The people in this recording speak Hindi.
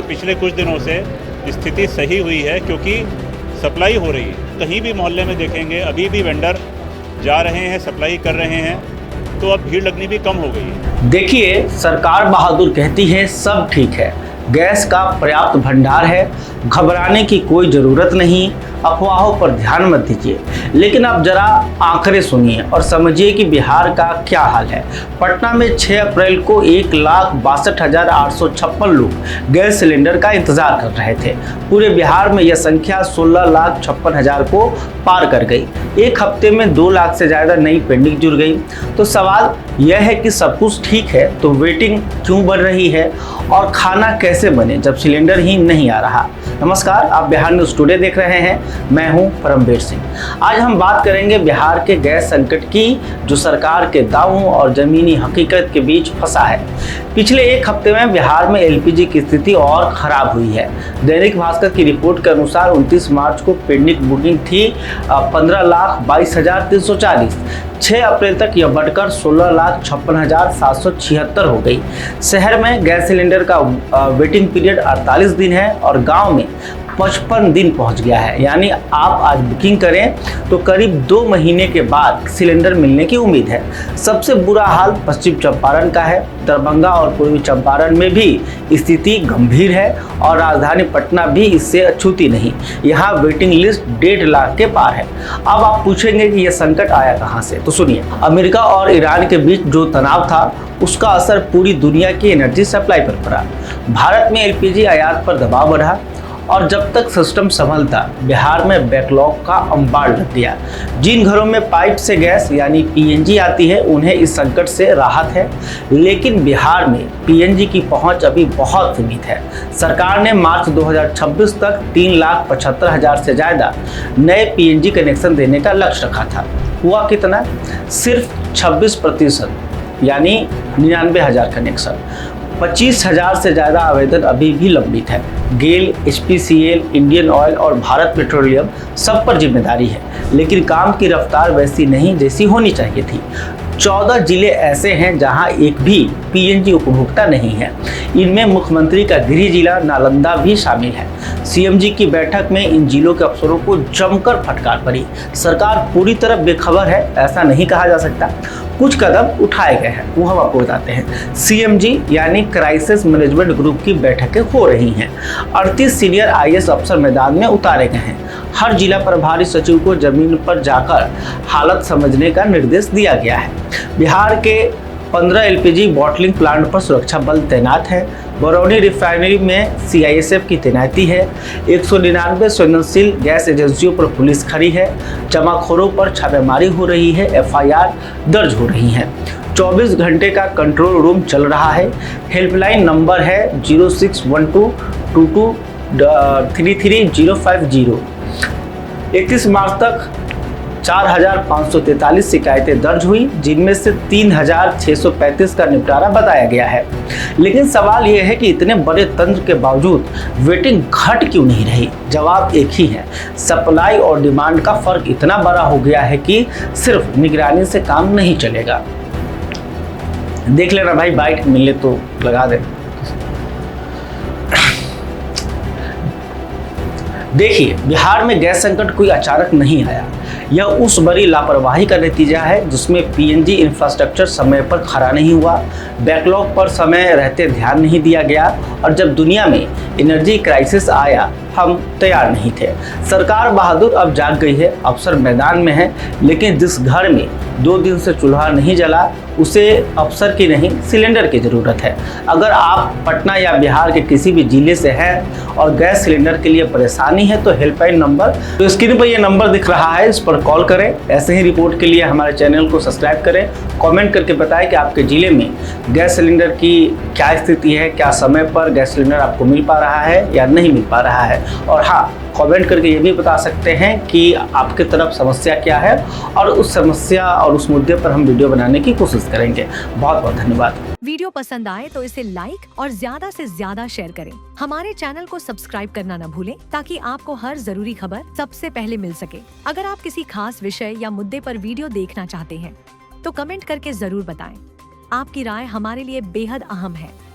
पिछले कुछ दिनों से स्थिति सही हुई है, क्योंकि सप्लाई हो रही है। कहीं भी मोहल्ले में देखेंगे अभी भी वेंडर जा रहे हैं, सप्लाई कर रहे हैं, तो अब भीड़ लगनी भी कम हो गई है। देखिए, सरकार बहादुर कहती है सब ठीक है, गैस का पर्याप्त भंडार है, घबराने की कोई ज़रूरत नहीं, अफवाहों पर ध्यान मत दीजिए। लेकिन अब जरा आंकड़े सुनिए और समझिए कि बिहार का क्या हाल है। पटना में 6 अप्रैल को 1,62,856 लोग गैस सिलेंडर का इंतजार कर रहे थे। पूरे बिहार में यह संख्या 16,56,000 को पार कर गई। एक हफ्ते में 2 लाख से ज़्यादा नई पेंडिंग जुड़ गई। तो सवाल यह है कि सब कुछ ठीक है तो वेटिंग क्यों बढ़ रही है, और खाना कैसे बने जब सिलेंडर ही नहीं आ रहा। नमस्कार, आप बिहार न्यूज़ टुडे देख रहे हैं। मैं हूं परमवीर सिंह। आज हम बात करेंगे बिहार के गैस संकट की, जो सरकार के दावों और जमीनी हकीकत के बीच फंसा है। पिछले एक हफ्ते में बिहार में एलपीजी की स्थिति और खराब हुई है। दैनिक भास्कर की रिपोर्ट के अनुसार 29 मार्च को पेंडिंग बुकिंग थी 15,22,340। 6 अप्रैल तक यह बढ़कर 16,56,776 हो गई। शहर में गैस सिलेंडर का वेटिंग पीरियड 48 दिन है और गांव में 55 दिन पहुंच गया है। यानी आप आज बुकिंग करें तो करीब 2 महीने के बाद सिलेंडर मिलने की उम्मीद है। सबसे बुरा हाल पश्चिम चंपारण का है। दरभंगा और पूर्वी चंपारण में भी स्थिति गंभीर है और राजधानी पटना भी इससे अछूती नहीं। यहाँ वेटिंग लिस्ट 1.5 लाख के पार है। अब आप पूछेंगे कि यह संकट आया कहाँ से, तो सुनिए। अमेरिका और ईरान के बीच जो तनाव था उसका असर पूरी दुनिया की एनर्जी सप्लाई पर पड़ा। भारत में एलपीजी आयात पर दबाव बढ़ा और जब तक सिस्टम संभलता बिहार में बैकलॉग का अंबार लग गया। जिन घरों में पाइप से गैस यानी पीएनजी आती है उन्हें इस संकट से राहत है, लेकिन बिहार में पीएनजी की पहुंच अभी बहुत सीमित है। सरकार ने मार्च 2026 तक 3,75,000 से ज़्यादा नए पीएनजी कनेक्शन देने का लक्ष्य रखा था। हुआ कितना? सिर्फ 26%, यानी 99,000 कनेक्शन। 25,000 से ज़्यादा आवेदन अभी भी लंबित है। गेल, एचपीसीएल, इंडियन ऑयल और भारत पेट्रोलियम सब पर जिम्मेदारी है, लेकिन काम की रफ्तार वैसी नहीं जैसी होनी चाहिए थी। 14 जिले ऐसे हैं जहां एक भी पीएनजी उपभोक्ता नहीं है। इनमें मुख्यमंत्री का गृह जिला नालंदा भी शामिल है। सीएमजी की बैठक में इन जिलों के अफसरों को जमकर फटकार पड़ी। सरकार पूरी तरह बेखबर है ऐसा नहीं कहा जा सकता। कुछ कदम उठाए गए हैं, वो हम आपको बताते हैं। सीएमजी यानी क्राइसिस मैनेजमेंट ग्रुप की बैठकें हो रही हैं। 38 सीनियर आईएएस अफसर मैदान में उतारे गए हैं। हर जिला प्रभारी सचिव को जमीन पर जाकर हालत समझने का निर्देश दिया गया है। बिहार के 15 एलपीजी बॉटलिंग प्लांट पर सुरक्षा बल तैनात है। बरौनी रिफाइनरी में सीआईएसएफ की तैनाती है। 199 संवेदनशील गैस एजेंसियों पर पुलिस खड़ी है। जमाखोरों पर छापेमारी हो रही है, एफआईआर दर्ज हो रही है। 24 घंटे का कंट्रोल रूम चल रहा है। हेल्पलाइन नंबर है 061222333050। 31 मार्च तक 4,543 शिकायतें दर्ज हुई, जिनमें से 3,635 का निपटारा बताया गया है। लेकिन सवाल यह है कि इतने बड़े तंत्र के बावजूद वेटिंग घट क्यों नहीं रही? जवाब एक ही है, सप्लाई और डिमांड का फर्क इतना बड़ा हो गया है कि सिर्फ निगरानी से काम नहीं चलेगा। देख लेना भाई, बाइक मिले तो लगा दे। देखिए, बिहार में गैस संकट कोई अचानक नहीं आया। यह उस बड़ी लापरवाही का नतीजा है जिसमें पीएनजी इंफ्रास्ट्रक्चर समय पर खड़ा नहीं हुआ, बैकलॉग पर समय रहते ध्यान नहीं दिया गया, और जब दुनिया में एनर्जी क्राइसिस आया हम तैयार नहीं थे। सरकार बहादुर अब जाग गई है, अफसर मैदान में है, लेकिन जिस घर में 2 दिन से चूल्हा नहीं जला उसे अफसर की नहीं सिलेंडर की ज़रूरत है। अगर आप पटना या बिहार के किसी भी जिले से हैं और गैस सिलेंडर के लिए परेशानी है तो हेल्पलाइन नंबर, तो स्क्रीन पर ये नंबर दिख रहा है, इस पर कॉल करें। ऐसे ही रिपोर्ट के लिए हमारे चैनल को सब्सक्राइब करें। कमेंट करके बताएं कि आपके ज़िले में गैस सिलेंडर की क्या स्थिति है, क्या समय पर गैस सिलेंडर आपको मिल पा रहा है या नहीं मिल पा रहा है। और हाँ, कमेंट करके ये भी बता सकते हैं कि आपके तरफ समस्या क्या है, और उस समस्या और उस मुद्दे पर हम वीडियो बनाने की कोशिश करेंगे। बहुत बहुत धन्यवाद। वीडियो पसंद आए तो इसे लाइक और ज्यादा से ज्यादा शेयर करें। हमारे चैनल को सब्सक्राइब करना न भूलें ताकि आपको हर जरूरी खबर सबसे पहले मिल सके। अगर आप किसी खास विषय या मुद्दे पर वीडियो देखना चाहते हैं तो कमेंट करके जरूर बताएं। आपकी राय हमारे लिए बेहद अहम है।